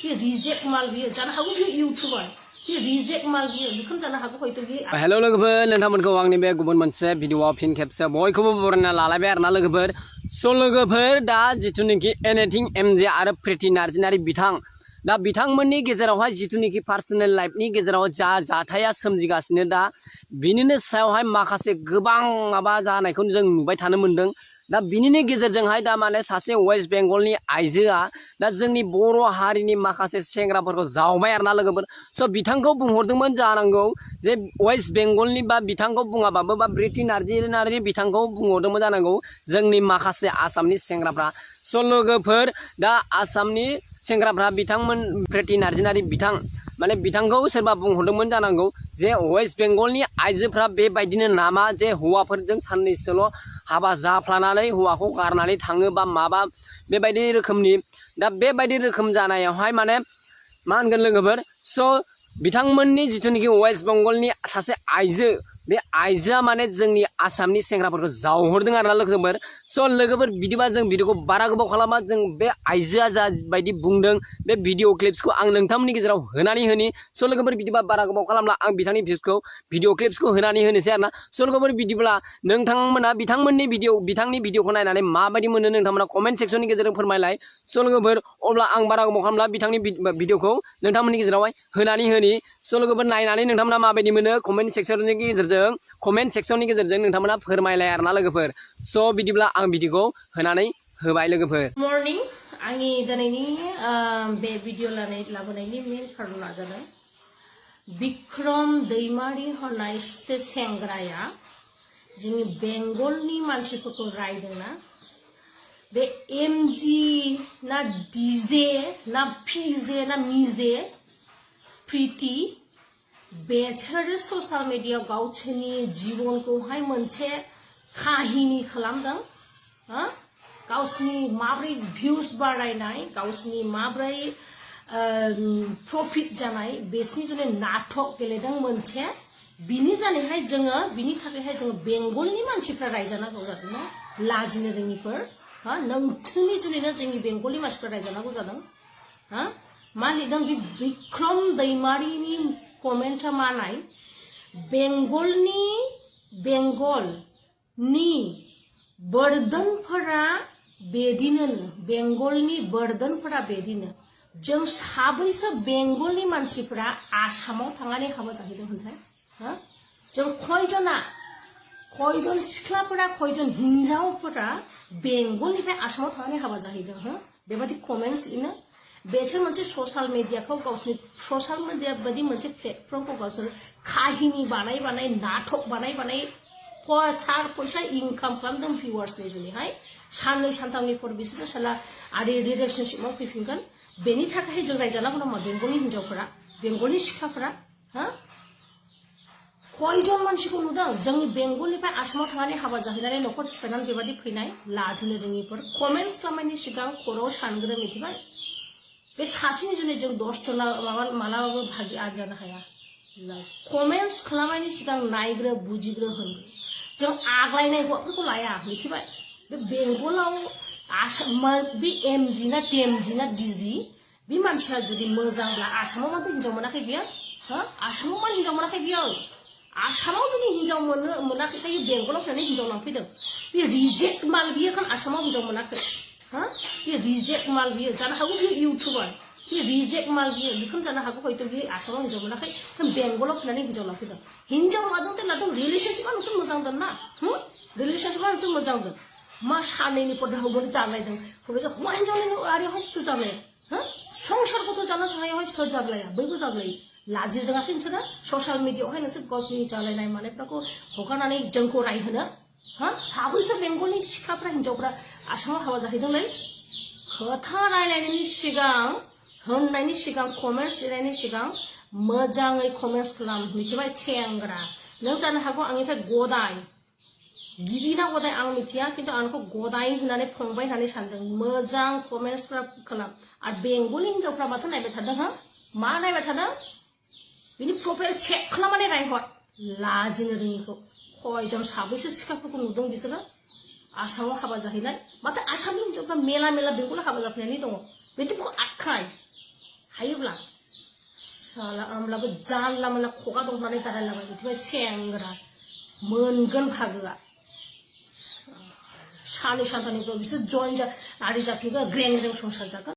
बे रिजेक्ट माल बियो जानो हागौ बे इउटुबार बे रिजेक्ट माल बियो बेखौनो जानो हागौ हयथ' बे हेल' लोगोफोर नोंथांमोनखौ आंनि बे गुबुन मोनसे भिडिअआव फिन खेबसे बयखौबो बरायना लालायबाय आरोना लोगोफोर स' लोगोफोर दा जिथुनिखि एनिथिं एमजे आरो प्रिति नार्जारि बिथां दा बिथांमोननि गेजेरावहाय जिथुनिखि पार्सनेल लाइफनि गेजेराव जा जाथाया सोमजिगासिनो दा बिनिनो सायावहाय माखासे गोबां माबा जानायखौ जों नुबाय थानो मोनदों दा बिनिनो गेजेरजोंहाय दा माने सासे वेस्ट बेंगलनि आइजोआ दा जोंनि बर' हारिनि माखासे सेंग्राफोरखौ जावबाय आरोना लोगोफोर स' बिथांखौ बुंहरदोंमोन जानांगौ जे वेस्ट बेंगलनि बा बिथांखौ बुङाबाबो बा प्रिति नार्जारि बिथांखौ बुंहरदोंमोन जानांगौ जोंनि माखासे आसामनि सेंग्राफ्रा स' लोगोफोर दा आसामनि सेंग्राफ्रा बिथांमोन प्रिति नार्जारि बिथां माने बिथांखौ सोरबा बुंहरदोंमोन जानांगौ जे वेस्ट बेंगलनि आइजोफ्रा बेबायदिनो नामा जे हौवाफोरजों साननैसोल' हाबा जाफ्लानानै हौवाखौ गारनानै थाङो बा माबा बेबायदि रोखोमनि दा बेबायदि रोखोम जानायावहाय माने मा होनगोन लोगोफोर स' बिथांमोननि जिथुनिखि वेस्ट बेंगलनि सासे आइजो बे आइजोआ माने जोंनि आसामनि सेंग्राफोरखौ जावहरदों आरोना लोगोफोर स' लोगोफोर बिदिबा जों भिडिअखौ बारा गोबाव खालामा जों बे आइजोआ जाबायदि बुंदों बे भिडिअ क्लिप्सखौ आं नोंथांमोननि गेजेराव होनानै होनि स' लोगोफोर बिदिबा बारा गोबाव खालामला आं बिथांनि भिडिअ क्लिप्सखौ होनानै होनोसै आरोना स' लोगोफोर बिदिब्ला नोंथांमोना बिथांनि भिडिअखौ नायनानै माबायदि मोनो नोंथांमोना कमेन्ट सेक्सननि गेजेरजों फोरमायलाय स' लोगोफोर अब्ला आं बारा गोबाव खालामला बिथांनि भिडिअखौ नोंथांमोननि गेजेरावहाय होनानै होनि स' लोगोफोर नायनानै नोंथांमोना माबायदि मोनो कमेन्ट सेक्सननि गेजेरजों नोंथांमोना फोरमायलाय आरोना लोगोफोर स' बिदिब्ला आं भिडिअखौ होनानै होबाय लोगोफोर मर्निं आंनि दिनैनि बे भिडिअ लाबोनायनि मेन खारना जादों बिक्रम दैमारि होननाय सासे सेंग्राया जोंनि बेंगलनि मानसिफोरखौ रायदोंना बे एमजि ना डिजे ना फिजे ना मिजे प्रिति बेसोरो ससियेल मिडिया गावसोरनि जिबनखौहाय मोनसे काहिनी खालामदों गावसोरनि माब्रै भिउस बारायनाय गावसोरनि माब्रै प्रफिट जानाय बेसनि जुदि नाटक गेलेदों मोनसे बिनि जानायहाय जोङो बिनि थाखायहाय जोङो बेंगलनि मानसिफ्रा रायजानांगौ जादों ना लाजिनो रोङिफोर नोंथांनि जुनैनो जोंनि बेंगलनि मानसिफ्रा रायजानांगौ जादों मा लिरदों बे बिक्रम दैमारिनि कमेन्टआ मा नाय बेंगलनि बर्डनफोरा बेदिनो बेंगलनि बर्डनफोरा बेदिनो जों साबैसो बेंगलनि मानसिफोरा आसामाव थांनानै हाबा जाहैदों होनसाय जों खयजन सिख्लाफोरा खयजन हिनजावफोरा बेंगलनिफ्राय आसामाव थांनानै हाबा जाहैदों बेबायदि कमेन्टस लिरनो बेसोर मोनसे ससियेल मिडियाखौ गावसोरनि ससियेल मिडिया बायदि मोनसे प्लेटफर्मखौ गावसोर काहिनी बानाय नाटक बानाय थार फैसा इनकाम खालामदों भिउवार्सनि जुनैहाय साननै सानथामनिफोर बिसोरो साला आरो रिलेशनशिपआव फैफिनगोन बेनि थाखाय जों रायजानांगौ नामा बेंगलनि हिनजावफोरा बेंगलनि सिख्लाफोरा खयजन मानसिखौ नुदों जोंनि बेंगलनिफ्राय आसामाव थांनानै हाबा जाहैनानै न'खर सिफायनानै बेबायदि फैनाय लाजिनो रोङिफोर कमेन्टस खालामनायनि सिगां खर'आव सानग्रो मिथिबाय बे सासेनि जुनै जों 10 जना मालाबाबो भागि आरजानो हाया कमेन्टस खालामनायनि सिगां नायग्रो बुजिग्रो होनग्रो जों आग्लायनाय हौवाफोरखौ लाया मिथिबाय बे बेंगलाव बे एमजि ना टेमजि ना डिजि बे मानसिया जुदि मोजांब्ला आसामाव माथो हिनजाव मोनाखै बियो आसामाव मा हिनजाव मोनाखै बियो आसामाव जुदि हिनजाव मोनाखै बे बेंगलाव फैनानै हिनजाव लांफैदों बे रिजेक्ट माल बियो खान आसामाव हिनजाव मोनाखै बे रिजेक्ट माल बियो जानो हागौ बियो इउटुबार बे रिजेक्ट माल बियो बेखौनो जानो हागौ हयथ' बियो आसामाव हिनजाव मोनाखै बेंगलाव फैनानै हिनजाव लांफैदों हिनजाव लादों रिलेशनशिपआ नोंसोर मोजां दोन ना रिलेशनशिपआ नोंसोर मोजां दोन मा सानैनि पदाखौबो जालायदों हौवा हिनजावनि आरियावहाय सोर जालाया संसारखौथ' जानो थाखायावहाय सोर जालाया बयबो जालायो लाजि रोङाखै नोंसोरो ससियेल मिडियाआवहाय नोंसोर गावसोरनि जालायनाय मानायफोरखौ हगारनानै जोंखौ रायहोनो साबैसो बेंगलनि सिख्लाफ्रा हिनजावफ्रा आसामाव हाबा जाहैदोंलै खोथा रायलायनायनि सिगां होननायनि सिगां कमेन्टस लिरनायनि सिगां मोजाङै कमेन्टस खालाम मिथिबाय सेंग्रा नों जानो हागौ आंनिफ्राय गदाय गिबि ना गदाय आं मिथिया खिन्थु आंखौ गदाय होननानै फंबाय होननानै सानदों मोजां कमेन्टसफ्रा खालाम आरो बेंगलनि हिनजावफ्रा माथो नायबाय थादों मा नायबाय थादों बिनि प्रफाइल चेक खालामनानै रायहर लाजिनो रोङिखौ खयजन साबैसो सिख्लाफोरखौ नुदों बिसोरो आसामाव हाबा जाहैनाय माथो आसामनि हिनजावफ्रा मेला बेंगलाव हाबा जाफैनानै दङ बेफोरखौ आखाय हायोब्ला साला होमब्लाबो जानला मोनला खगा दंनानै दारायलाबाय बिदिबाय सेंग्रा मोनगोन भागोआ सानै सानथामनिफ्राय बिसोर जइन आरि जाफिनगोन ग्रें ग्रें संसार जागोन